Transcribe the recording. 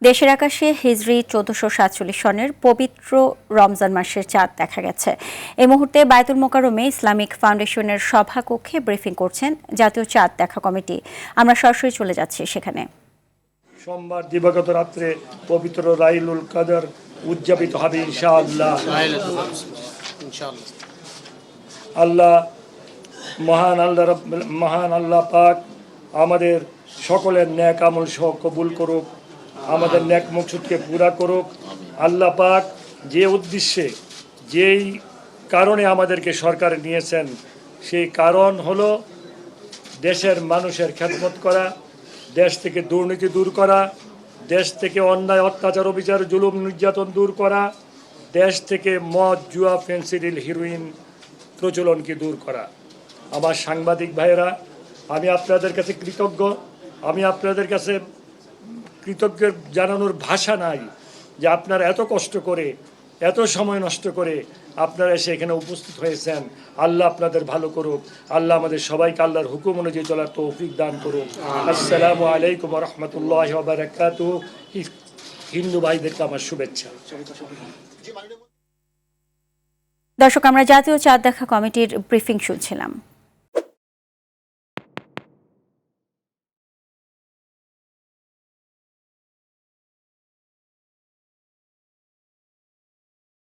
দেশের আকাশে হিজরি ১৪৪৭ সনের পবিত্র রমজান মাসের চাঁদ দেখা গেছে। এই মুহূর্তে বায়তুল মোকাররমে ইসলামিক ফাউন্ডেশনের সভাকক্ষে ব্রিফিং করছেন জাতীয় চাঁদ দেখা কমিটি। আমরা সরাসরি চলে যাচ্ছি সেখানে। সোমবার দিবাগত রাত্রে পবিত্র লাইলুল কদর উদযাপিত হবে ইনশাআল্লাহ। মহান আল্লাহ পাক আমাদের সকলের ন্যাক আমল সহ কবুল করুক, আমাদের ন্যাক মকসুদকে পুরা করুক। আল্লাহ পাক যে উদ্দেশ্যে যেই কারণে আমাদেরকে সরকারে নিয়েছেন, সেই কারণ হলো দেশের মানুষের খেদমত করা, দেশ থেকে দুর্নীতি দূর করা, দেশ থেকে অন্যায় অত্যাচার অবিচার জুলুম নির্যাতন দূর করা, দেশ থেকে মদ জুয়া ফেন্সিডিল হিরোইন প্রচলনকে দূর করা। আমার সাংবাদিক ভাইয়েরা, আমি আপনাদের কাছে কৃতজ্ঞ। আমি আপনাদের কাছে কৃতজ্ঞ জানানোর ভাষা নাই যে আপনারা এত কষ্ট করে, এত সময় নষ্ট করে আপনারা এসে এখানে উপস্থিত হয়েছেন। আল্লাহ আপনাদের ভালো করুক। আল্লাহ আমাদের সবাইকে আল্লাহর হুকুম অনুযায়ী চলার তৌফিক দান করুক। আসসালামু আলাইকুম ওয়া রাহমাতুল্লাহি ওয়া বারাকাতুহু। হিন্দু ভাইদেরকে আমার শুভেচ্ছা। দর্শক, আমরা জাতীয় চাঁদ দেখা কমিটির ব্রিফিং শুনছিলাম।